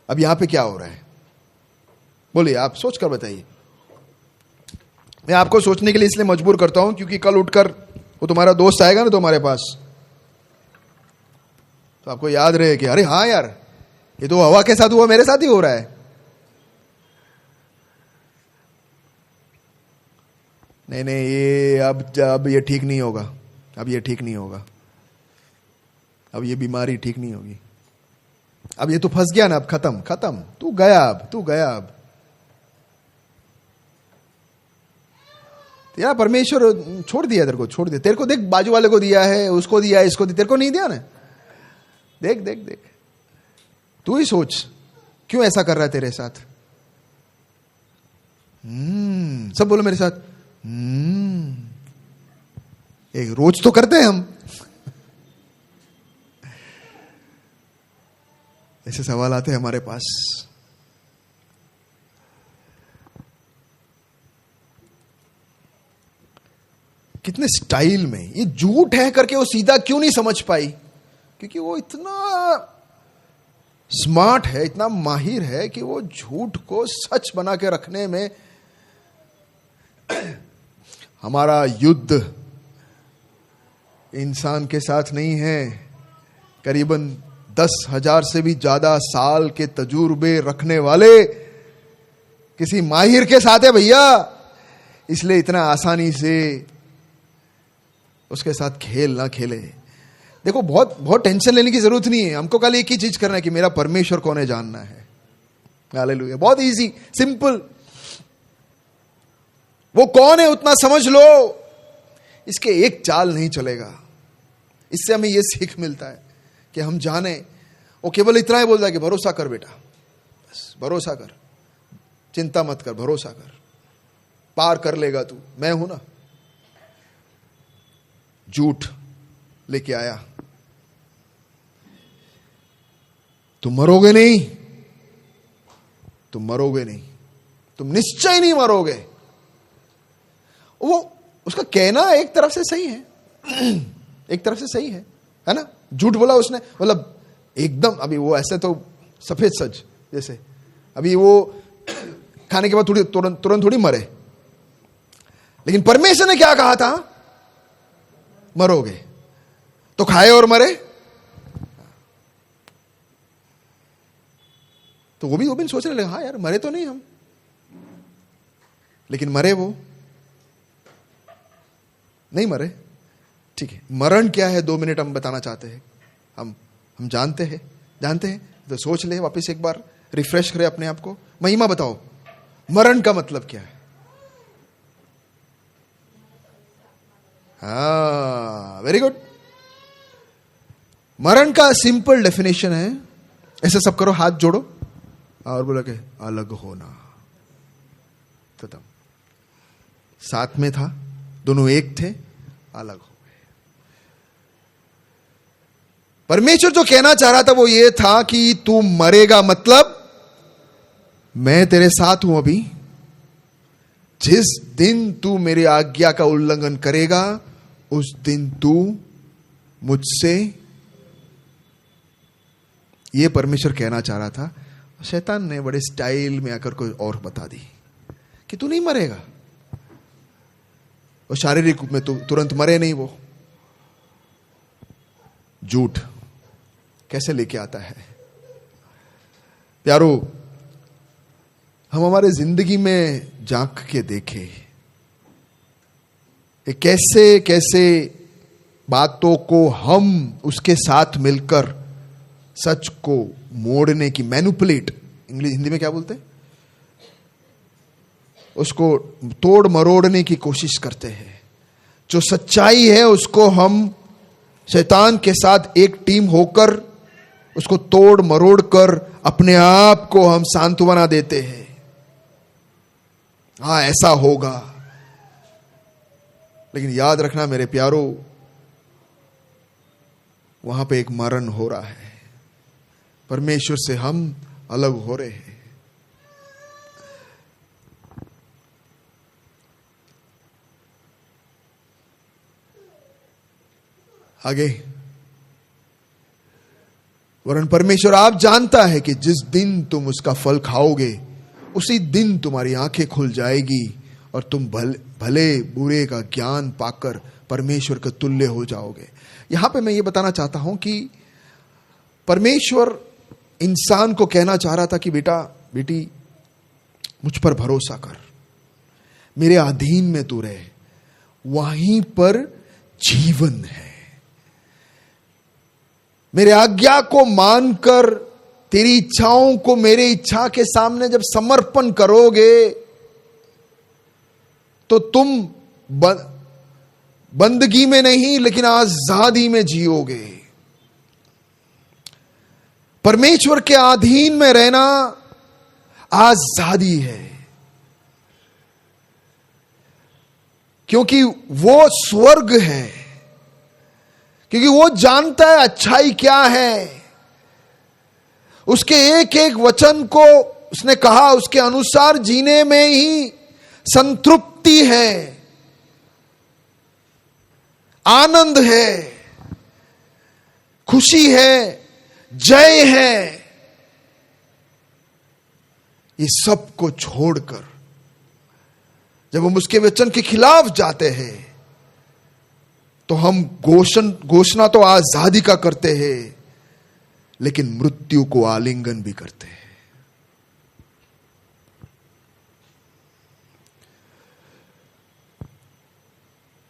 अब यहां पे क्या हो रहा है बोलिए, आप सोच कर बताइए। मैं आपको सोचने के लिए इसलिए मजबूर करता हूं क्योंकि कल उठकर वो तुम्हारा दोस्त आएगा ना तुम्हारे पास, तो आपको याद रहे कि अरे हाँ यार, ये तो हवा के साथ हुआ, मेरे साथ ही हो रहा है। नहीं नहीं, ये अब ये ठीक नहीं होगा, अब ये ठीक नहीं होगा, अब ये बीमारी ठीक नहीं होगी, अब ये तो फंस गया ना, अब खत्म खत्म, तू गया, अब तू गया। अब यार परमेश्वर छोड़ दिया तेरे को, छोड़ दिया तेरे को। देख, बाजू वाले को दिया है, उसको दिया है, इसको दिया, तेरे को नहीं दिया ना। देख देख देख, तू ही सोच क्यों ऐसा कर रहा है तेरे साथ। सब बोलो मेरे साथ, एक रोज तो करते हैं हम। ऐसे सवाल आते हैं हमारे पास। कितने स्टाइल में ये झूठ है करके वो सीधा क्यों नहीं समझ पाई? क्योंकि वो इतना स्मार्ट है, इतना माहिर है कि वो झूठ को सच बना के रखने में। हमारा युद्ध इंसान के साथ नहीं है, करीबन 10,000 से भी ज्यादा साल के तजुर्बे रखने वाले किसी माहिर के साथ है भैया। इसलिए इतना आसानी से उसके साथ खेल ना खेले। देखो, बहुत बहुत टेंशन लेने की जरूरत नहीं है। हमको कल एक ही चीज करना है कि मेरा परमेश्वर कौन है जानना है। हालेलुया, बहुत इजी, सिंपल। वो कौन है उतना समझ लो, इसके एक चाल नहीं चलेगा। इससे हमें यह सीख मिलता है कि हम जाने। वो केवल इतना ही बोलता है कि भरोसा कर बेटा, बस भरोसा कर, चिंता मत कर, भरोसा कर, पार कर लेगा तू, मैं हूं ना। झूठ लेके आया, तुम मरोगे नहीं, तुम मरोगे नहीं, तुम निश्चय नहीं मरोगे। वो उसका कहना एक तरफ से सही है, एक तरफ से सही है ना। झूठ बोला उसने, मतलब एकदम। अभी वो ऐसे तो सफेद सच जैसे, अभी वो खाने के बाद थोड़ी तुरंत थोड़ी मरे। लेकिन परमेश्वर ने क्या कहा था? मरोगे। तो खाए और मरे। तो वो भी सोचने लगे, हाँ यार मरे तो नहीं हम, लेकिन मरे वो नहीं मरे। ठीक है, मरण क्या है 2 मिनट हम बताना चाहते हैं। हम जानते हैं तो सोच ले, वापस एक बार रिफ्रेश करें अपने आप को। महिमा बताओ, मरण का मतलब क्या है? हाँ, वेरी गुड। मरण का सिंपल डेफिनेशन है, ऐसे सब करो, हाथ जोड़ो और बोलो कि अलग होना। खत्म। साथ में था, दोनों एक थे, अलग हो गए। परमेश्वर जो कहना चाह रहा था वो ये था कि तू मरेगा, मतलब मैं तेरे साथ हूं अभी। जिस दिन तू मेरी आज्ञा का उल्लंघन करेगा उस दिन तू मुझसे, ये परमेश्वर कहना चाह रहा था। शैतान ने बड़े स्टाइल में आकर कोई और बता दी कि तू नहीं मरेगा। और शारीरिक रूप में तू तुरंत मरे नहीं। वो झूठ कैसे लेके आता है प्यारो। हम हमारे जिंदगी में झांक के देखें कैसे कैसे बातों को हम उसके साथ मिलकर सच को मोड़ने की, मैनिपुलेट, इंग्लिश हिंदी में क्या बोलते हैं, उसको तोड़ मरोड़ने की कोशिश करते हैं। जो सच्चाई है उसको हम शैतान के साथ एक टीम होकर उसको तोड़ मरोड़ कर अपने आप को हम सांत्वना देते हैं। हाँ ऐसा होगा, लेकिन याद रखना मेरे प्यारो, वहां पे एक मरण हो रहा है। परमेश्वर से हम अलग हो रहे हैं। आगे वरन परमेश्वर आप जानता है कि जिस दिन तुम उसका फल खाओगे उसी दिन तुम्हारी आंखें खुल जाएगी और तुम भले बुरे का ज्ञान पाकर परमेश्वर के तुल्य हो जाओगे। यहां पे मैं ये बताना चाहता हूं कि परमेश्वर इंसान को कहना चाह रहा था कि बेटा बेटी मुझ पर भरोसा कर, मेरे अधीन में तू रहे, वहीं पर जीवन है। मेरे आज्ञा को मानकर तेरी इच्छाओं को मेरे इच्छा के सामने जब समर्पण करोगे तो तुम बंदगी में नहीं लेकिन आजादी में जियोगे। परमेश्वर के अधीन में रहना आजादी है, क्योंकि वो स्वर्ग है, क्योंकि वो जानता है अच्छाई क्या है। उसके एक एक वचन को उसने कहा उसके अनुसार जीने में ही संतृप्ति है, आनंद है, खुशी है, जय है। ये सब को छोड़कर जब हम उसके वचन के खिलाफ जाते हैं तो हम घोषणा तो आजादी का करते हैं लेकिन मृत्यु को आलिंगन भी करते हैं।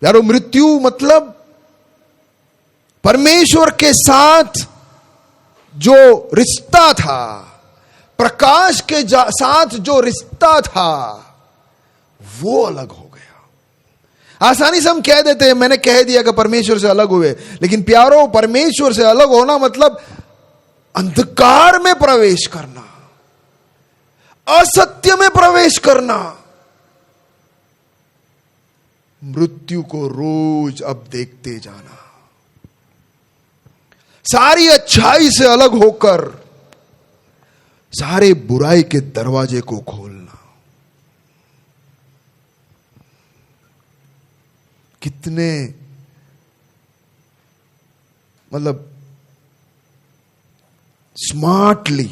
यारो मृत्यु मतलब परमेश्वर के साथ जो रिश्ता था, प्रकाश के साथ जो रिश्ता था, वो अलग हो गया। आसानी से हम कह देते हैं, मैंने कह दिया कि परमेश्वर से अलग हुए, लेकिन प्यारो परमेश्वर से अलग होना मतलब अंधकार में प्रवेश करना, असत्य में प्रवेश करना, मृत्यु को रोज अब देखते जाना, सारी अच्छाई से अलग होकर सारे बुराई के दरवाजे को खोलना। कितने मतलब स्मार्टली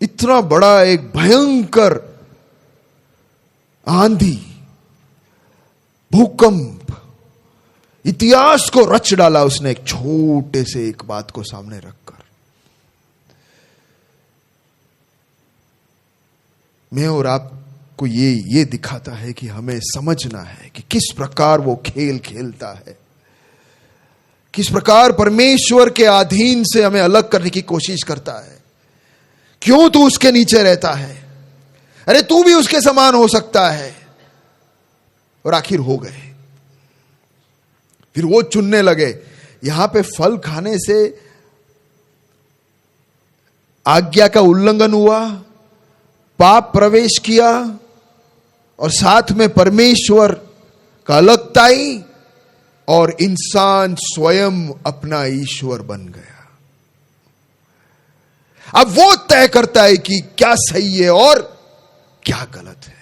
इतना बड़ा एक भयंकर आंधी, भूकंप, इतिहास को रच डाला उसने एक छोटे से एक बात को सामने रखकर। मैं और आपको ये दिखाता है कि हमें समझना है कि किस प्रकार वो खेल खेलता है, किस प्रकार परमेश्वर के अधीन से हमें अलग करने की कोशिश करता है। क्यों तू उसके नीचे रहता है? अरे तू भी उसके समान हो सकता है। और आखिर हो गए। फिर वो चुनने लगे। यहां पे फल खाने से आज्ञा का उल्लंघन हुआ, पाप प्रवेश किया और साथ में परमेश्वर का अलगताई और इंसान स्वयं अपना ईश्वर बन गया। अब वो तय करता है कि क्या सही है और क्या गलत है।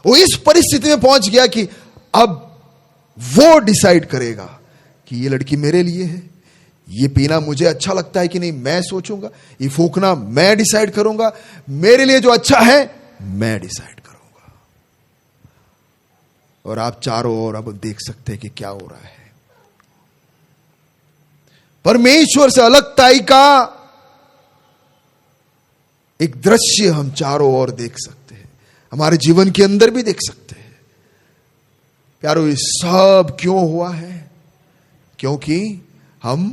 वो इस परिस्थिति में पहुंच गया कि अब वो डिसाइड करेगा कि ये लड़की मेरे लिए है, ये पीना मुझे अच्छा लगता है कि नहीं मैं सोचूंगा, ये फूकना मैं डिसाइड करूंगा, मेरे लिए जो अच्छा है मैं डिसाइड करूंगा। और आप चारों ओर अब देख सकते हैं कि क्या हो रहा है। परमेश्वर से अलगताई का एक दृश्य हम चारों ओर देख सकते हैं, हमारे जीवन के अंदर भी देख सकते हैं। प्यारो, ये सब क्यों हुआ है? क्योंकि हम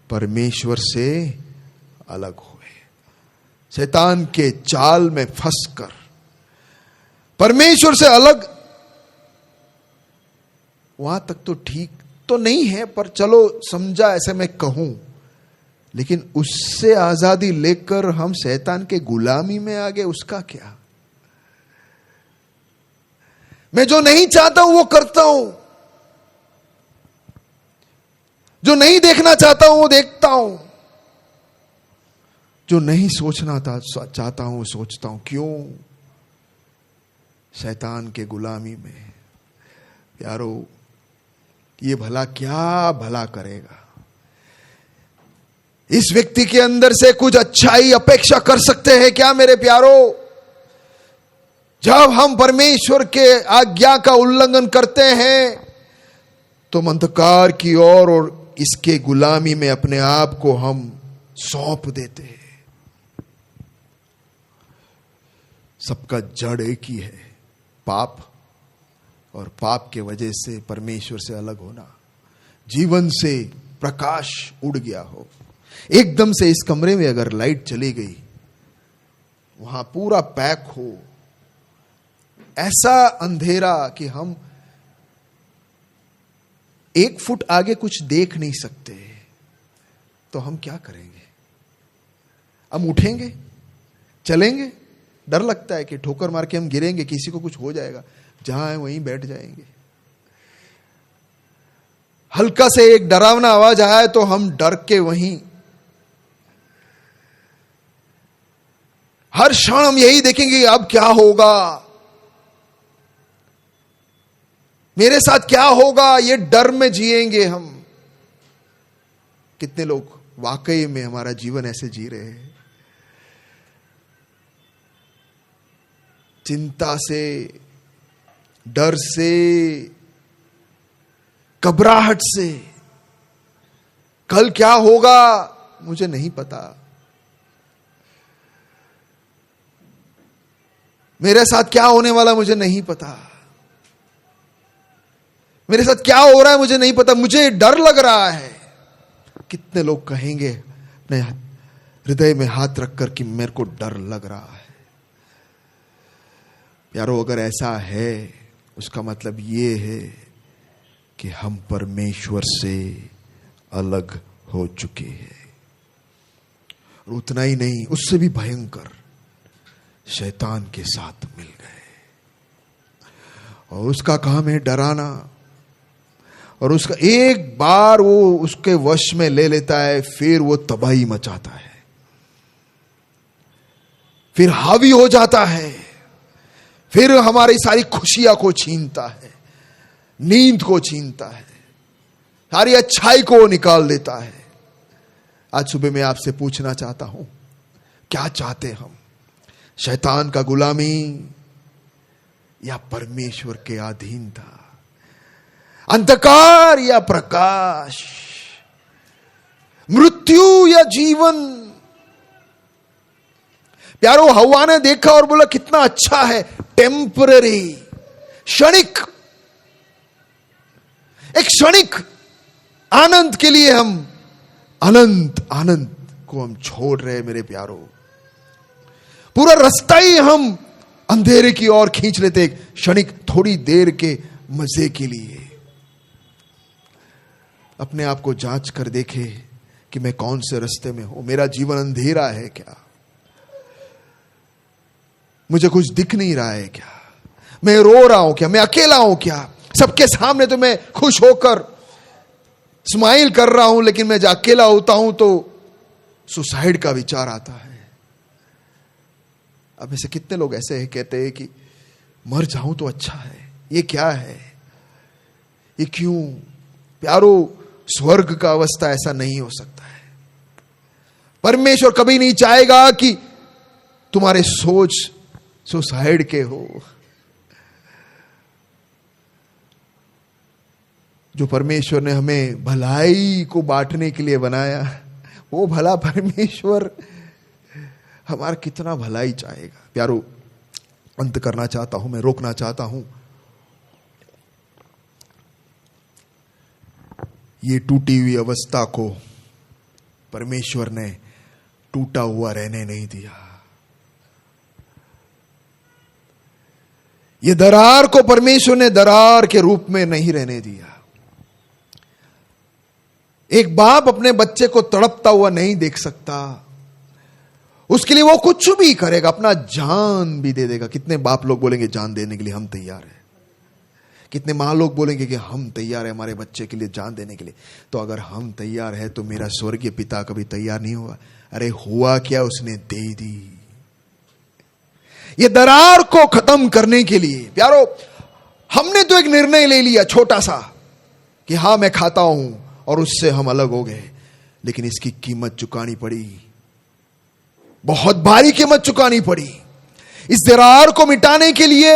परमेश्वर से अलग हुए, शैतान के जाल में फंसकर। परमेश्वर से अलग, वहां तक तो ठीक तो नहीं है, पर चलो समझा ऐसे मैं कहूं, लेकिन उससे आजादी लेकर हम शैतान के गुलामी में आ गए, उसका क्या? मैं जो नहीं चाहता हूं वो करता हूं, जो नहीं देखना चाहता हूं वो देखता हूं, जो नहीं सोचना चाहता हूं वो सोचता हूं। क्यों? शैतान के गुलामी में। यारो, ये भला क्या भला करेगा? इस व्यक्ति के अंदर से कुछ अच्छाई अपेक्षा कर सकते हैं क्या मेरे प्यारो? जब हम परमेश्वर के आज्ञा का उल्लंघन करते हैं तो अंधकार की ओर और इसके गुलामी में अपने आप को हम सौंप देते हैं। सबका जड़ एक ही है, पाप, और पाप के वजह से परमेश्वर से अलग होना। जीवन से प्रकाश उड़ गया हो, एकदम से इस कमरे में अगर लाइट चली गई, वहां पूरा पैक हो, ऐसा अंधेरा कि हम 1 फुट आगे कुछ देख नहीं सकते, तो हम क्या करेंगे? हम उठेंगे, चलेंगे? डर लगता है कि ठोकर मार के हम गिरेंगे, किसी को कुछ हो जाएगा, जहां है वहीं बैठ जाएंगे। हल्का से एक डरावना आवाज आया तो हम डर के वहीं, हर क्षण हम यही देखेंगे अब क्या होगा, मेरे साथ क्या होगा, ये डर में जिएंगे हम। कितने लोग वाकई में हमारा जीवन ऐसे जी रहे हैं, चिंता से, डर से, घबराहट से। कल क्या होगा मुझे नहीं पता, मेरे साथ क्या होने वाला मुझे नहीं पता, मेरे साथ क्या हो रहा है मुझे नहीं पता, मुझे डर लग रहा है। कितने लोग कहेंगे अपने हृदय में हाथ रखकर कि मेरे को डर लग रहा है। यारो, अगर ऐसा है उसका मतलब ये है कि हम परमेश्वर से अलग हो चुके हैं। और उतना ही नहीं, उससे भी भयंकर, शैतान के साथ मिल गए। और उसका काम है डराना, और उसका एक बार वो उसके वश में ले लेता है, फिर वो तबाही मचाता है, फिर हावी हो जाता है, फिर हमारी सारी खुशियां को छीनता है, नींद को छीनता है, सारी अच्छाई को निकाल देता है। आज सुबह मैं आपसे पूछना चाहता हूं, क्या चाहते हम? शैतान का गुलामी या परमेश्वर के अधीनता? अंधकार या प्रकाश? मृत्यु या जीवन? प्यारो, हवा ने देखा और बोला कितना अच्छा है, टेम्पररी, क्षणिक, एक क्षणिक आनंद के लिए हम अनंत आनंद को हम छोड़ रहे हैं। मेरे प्यारो, पूरा रास्ता ही हम अंधेरे की ओर खींच लेते, क्षणिक थोड़ी देर के मजे के लिए। अपने आप को जांच कर देखे कि मैं कौन से रास्ते में हूं, मेरा जीवन अंधेरा है क्या, मुझे कुछ दिख नहीं रहा है क्या, मैं रो रहा हूं क्या, मैं अकेला हूं क्या, सबके सामने तो मैं खुश होकर स्माइल कर रहा हूं, लेकिन मैं जब अकेला होता हूं तो सुसाइड का विचार आता है। अब में से कितने लोग ऐसे हैं कहते हैं कि मर जाऊं तो अच्छा है। ये क्या है? ये क्यों? प्यारो, स्वर्ग का अवस्था ऐसा नहीं हो सकता है। परमेश्वर कभी नहीं चाहेगा कि तुम्हारे सोच सुसाइड के हो। जो परमेश्वर ने हमें भलाई को बांटने के लिए बनाया, वो भला परमेश्वर हमारा कितना भलाई चाहेगा। प्यारो, अंत करना चाहता हूं, मैं रोकना चाहता हूं। ये टूटी हुई अवस्था को परमेश्वर ने टूटा हुआ रहने नहीं दिया। ये दरार को परमेश्वर ने दरार के रूप में नहीं रहने दिया। एक बाप अपने बच्चे को तड़पता हुआ नहीं देख सकता, उसके लिए वो कुछ भी करेगा, अपना जान भी दे देगा। कितने बाप लोग बोलेंगे जान देने के लिए हम तैयार हैं? कितने माँ लोग बोलेंगे कि हम तैयार हैं हमारे बच्चे के लिए जान देने के लिए? तो अगर हम तैयार हैं तो मेरा स्वर्गीय पिता कभी तैयार नहीं होगा? अरे हुआ क्या, उसने दे दी। ये दरार को खत्म करने के लिए प्यारो, हमने तो एक निर्णय ले लिया छोटा सा कि हाँ मैं खाता हूं, और उससे हम अलग हो गए, लेकिन इसकी कीमत चुकानी पड़ी, बहुत भारी कीमत चुकानी पड़ी। इस दरार को मिटाने के लिए,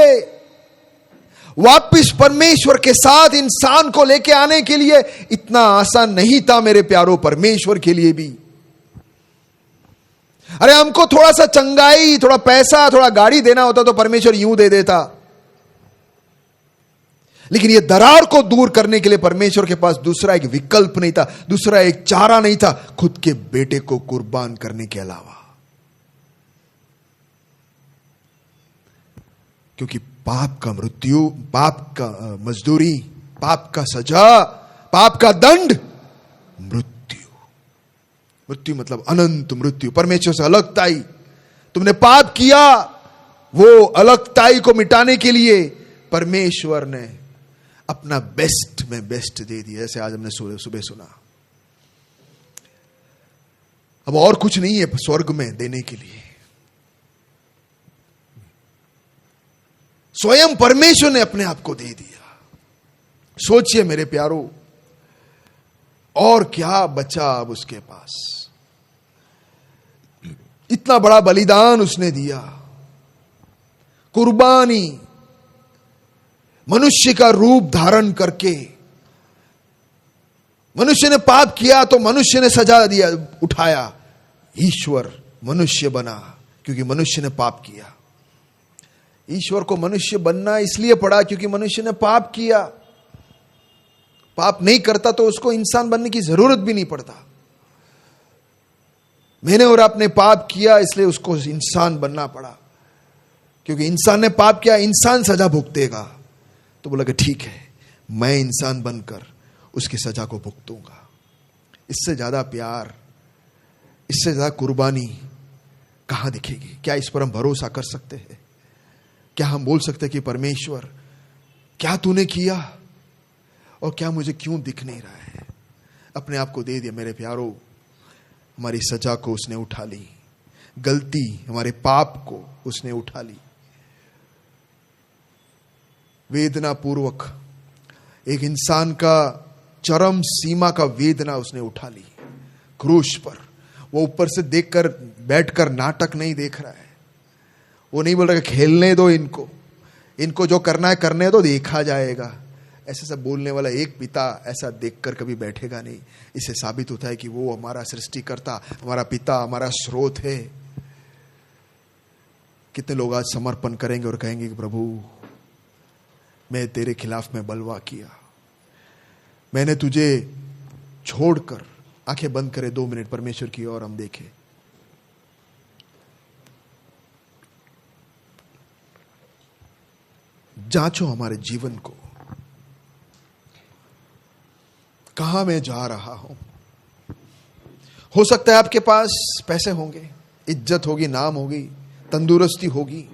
वापिस परमेश्वर के साथ इंसान को लेके आने के लिए इतना आसान नहीं था मेरे प्यारो, परमेश्वर के लिए भी। अरे हमको थोड़ा सा चंगाई, थोड़ा पैसा, थोड़ा गाड़ी देना होता तो परमेश्वर यूं दे देता, लेकिन ये दरार को दूर करने के लिए परमेश्वर के पास दूसरा एक विकल्प नहीं था, दूसरा एक चारा नहीं था, खुद के बेटे को कुर्बान करने के अलावा। क्योंकि पाप का मृत्यु, पाप का मजदूरी, पाप का सजा, पाप का दंड मृत्यु। मृत्यु मतलब अनंत मृत्यु, परमेश्वर से अलगताई। तुमने पाप किया, वो अलगताई को मिटाने के लिए परमेश्वर ने अपना बेस्ट में बेस्ट दे दिया। जैसे आज हमने सुबह सुना, अब और कुछ नहीं है स्वर्ग में देने के लिए, स्वयं परमेश्वर ने अपने आप को दे दिया। सोचिए मेरे प्यारो, और क्या बचा अब उसके पास? इतना बड़ा बलिदान उसने दिया, कुर्बानी, मनुष्य का रूप धारण करके। मनुष्य ने पाप किया तो मनुष्य ने सजा दिया, उठाया। ईश्वर मनुष्य बना क्योंकि मनुष्य ने पाप किया। ईश्वर को मनुष्य बनना इसलिए पड़ा क्योंकि मनुष्य ने पाप किया। पाप नहीं करता तो उसको इंसान बनने की जरूरत भी नहीं पड़ता। मैंने और आपने पाप किया, इसलिए उसको इंसान बनना पड़ा। क्योंकि इंसान ने पाप किया, इंसान सजा भुगतेगा। तो बोला कि ठीक है, मैं इंसान बनकर उसकी सजा को भुगतूंगा। इससे ज्यादा प्यार, इससे ज्यादा कुर्बानी कहां दिखेगी? क्या इस पर हम भरोसा कर सकते हैं? क्या हम बोल सकते हैं कि परमेश्वर क्या तूने किया और क्या मुझे क्यों दिख नहीं रहा है? अपने आप को दे दिया। मेरे प्यारो, हमारी सजा को उसने उठा ली, गलती, हमारे पाप को उसने उठा ली। वेदना पूर्वक एक इंसान का चरम सीमा का वेदना उसने उठा ली क्रूस पर। वो ऊपर से देखकर, बैठकर नाटक नहीं देख रहा है। वो नहीं बोल रहा कि खेलने दो इनको जो करना है करने दो, देखा जाएगा। ऐसे सब बोलने वाला एक पिता ऐसा देखकर कभी बैठेगा नहीं। इससे साबित होता है कि वो हमारा सृष्टिकर्ता, हमारा पिता, हमारा स्रोत है। कितने लोग आज समर्पण करेंगे और कहेंगे कि प्रभु, मैं तेरे खिलाफ में बलवा किया, मैंने तुझे छोड़कर। आंखें बंद करें 2 मिनट परमेश्वर की ओर हम देखें। जांचो हमारे जीवन को, कहां मैं जा रहा हूं। हो सकता है आपके पास पैसे होंगे, इज्जत होगी, नाम होगी, तंदुरुस्ती होगी,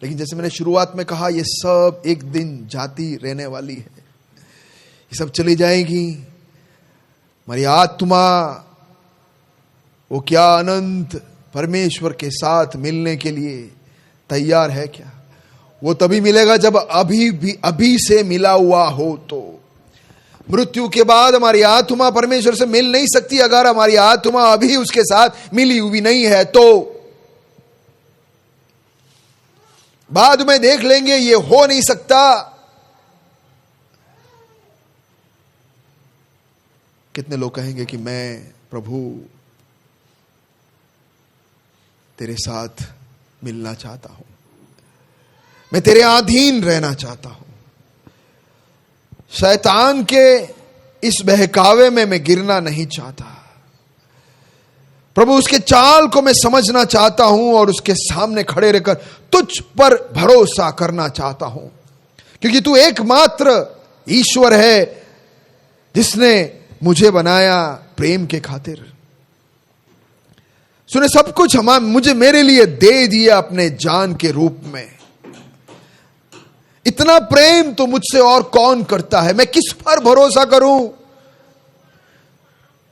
लेकिन जैसे मैंने शुरुआत में कहा, ये सब एक दिन जाती रहने वाली है, ये सब चली जाएगी। हमारी आत्मा वो क्या अनंत परमेश्वर के साथ मिलने के लिए तैयार है क्या? वो तभी मिलेगा जब अभी से मिला हुआ हो। तो मृत्यु के बाद हमारी आत्मा परमेश्वर से मिल नहीं सकती अगर हमारी आत्मा अभी उसके साथ मिली हुई नहीं है। तो बाद में देख लेंगे, ये हो नहीं सकता। कितने लोग कहेंगे कि मैं प्रभु तेरे साथ मिलना चाहता हूं, मैं तेरे अधीन रहना चाहता हूं, शैतान के इस बहकावे में मैं गिरना नहीं चाहता। प्रभु उसके चाल को मैं समझना चाहता हूं और उसके सामने खड़े रहकर तुझ पर भरोसा करना चाहता हूं, क्योंकि तू एकमात्र ईश्वर है जिसने मुझे बनाया प्रेम के खातिर। सुने, सब कुछ मुझे मेरे लिए दे दिया अपने जान के रूप में। इतना प्रेम तो मुझसे और कौन करता है? मैं किस पर भरोसा करूं?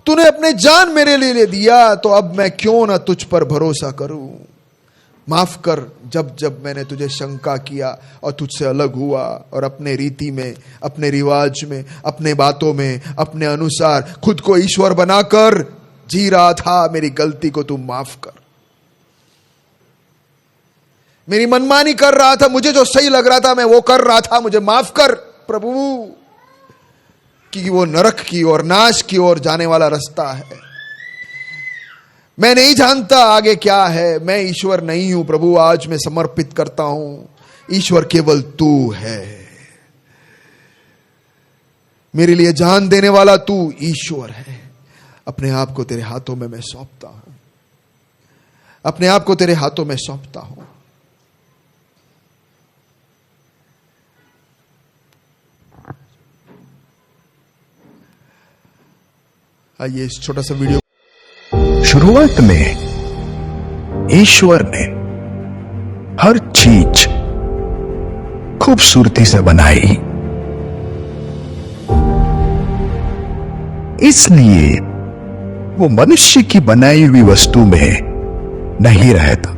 तूने अपने जान मेरे लिए दिया, तो अब मैं क्यों ना तुझ पर भरोसा करूं? माफ कर जब जब मैंने तुझे शंका किया और तुझसे अलग हुआ और अपने रीति में, अपने रिवाज में, अपने बातों में, अपने अनुसार खुद को ईश्वर बनाकर जी रहा था। मेरी गलती को तू माफ कर। मेरी मनमानी कर रहा था, मुझे जो सही लग रहा था मैं वो कर रहा था, मुझे माफ कर प्रभु, कि वो नरक की ओर, नाश की ओर जाने वाला रास्ता है। मैं नहीं जानता आगे क्या है, मैं ईश्वर नहीं हूं प्रभु। आज मैं समर्पित करता हूं, ईश्वर केवल तू है। मेरे लिए जान देने वाला तू ईश्वर है। अपने आप को तेरे हाथों में मैं सौंपता हूं, अपने आप को तेरे हाथों में सौंपता हूं। आइए इस छोटा सा वीडियो। शुरुआत में ईश्वर ने हर चीज खूबसूरती से बनाई, इसलिए वो मनुष्य की बनाई हुई वस्तु में नहीं रहता।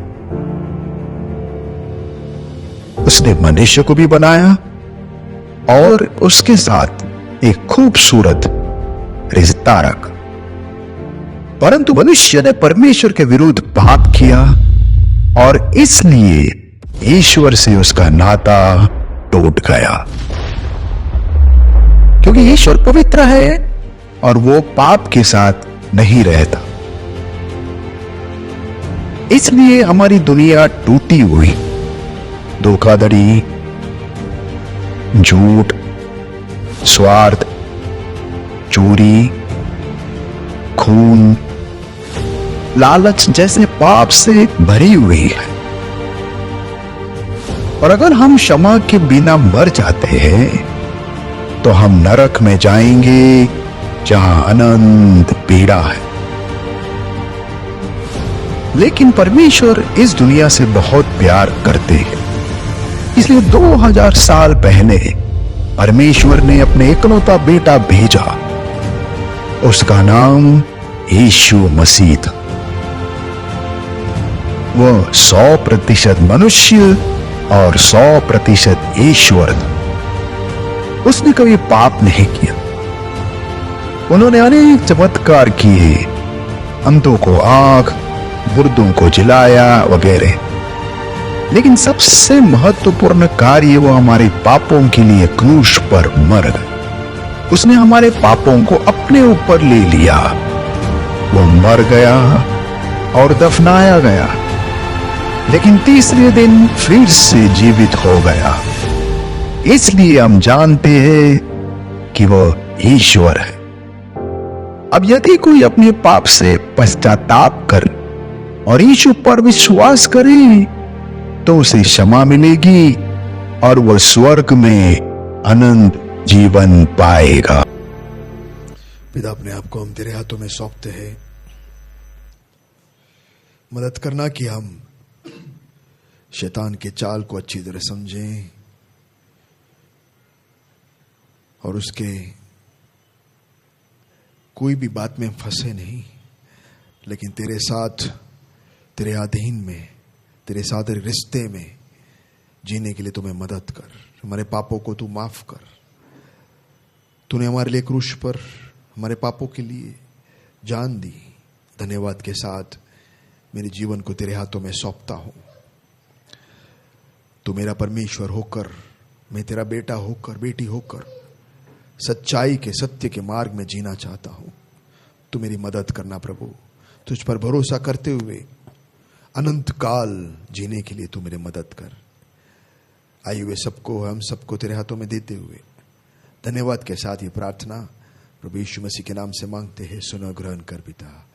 उसने मनुष्य को भी बनाया और उसके साथ एक खूबसूरत रिश्ता रखा। परंतु मनुष्य ने परमेश्वर के विरुद्ध पाप किया और इसलिए ईश्वर से उसका नाता टूट गया। क्योंकि ईश्वर पवित्र है और वो पाप के साथ नहीं रहता, इसलिए हमारी दुनिया टूटी हुई, धोखाधड़ी, झूठ, स्वार्थ, चोरी, खून, लालच जैसे पाप से भरी हुई है। और अगर हम क्षमा के बिना मर जाते हैं तो हम नरक में जाएंगे जहां अनंत पीड़ा है। लेकिन परमेश्वर इस दुनिया से बहुत प्यार करते हैं, इसलिए 2000 साल पहले परमेश्वर ने अपने इकलौता बेटा भेजा। उसका नाम यीशु मसीह था। वह 100% मनुष्य और 100% ईश्वर था। उसने कभी पाप नहीं किया। उन्होंने अनेक चमत्कार किए, अंधों को आंख, मुर्दों को जिलाया वगैरह। लेकिन सबसे महत्वपूर्ण कार्य वो हमारे पापों के लिए क्रूस पर मर गए। उसने हमारे पापों को अपने ऊपर ले लिया। वो मर गया और दफनाया गया, लेकिन तीसरे दिन फिर से जीवित हो गया। इसलिए हम जानते हैं कि वो ईश्वर है। अब यदि कोई अपने पाप से पश्चाताप कर और यीशु पर विश्वास करे तो उसे क्षमा मिलेगी और वह स्वर्ग में अनंत जीवन पाएगा। पिता, अपने आप को हम तेरे हाथों में सौंपते हैं। मदद करना कि हम शैतान के चाल को अच्छी तरह समझें और उसके कोई भी बात में फंसे नहीं, लेकिन तेरे साथ, तेरे अधीन में, तेरे साथ रिश्ते में जीने के लिए तुम्हें मदद कर। हमारे पापों को तू माफ कर। तूने हमारे लिए क्रूस पर हमारे पापों के लिए जान दी। धन्यवाद के साथ मेरे जीवन को तेरे हाथों में सौंपता हूं। तू मेरा परमेश्वर होकर, मैं तेरा बेटा होकर, बेटी होकर सच्चाई के, सत्य के मार्ग में जीना चाहता हूं। तू मेरी मदद करना प्रभु। तुझ पर भरोसा करते हुए अनंत काल जीने के लिए तू मेरी मदद कर। आए हुए सबको, हम सबको तेरे हाथों में देते हुए धन्यवाद के साथ ये प्रार्थना प्रभु यीशु मसीह के नाम से मांगते हैं। सुनो, ग्रहण कर पिता।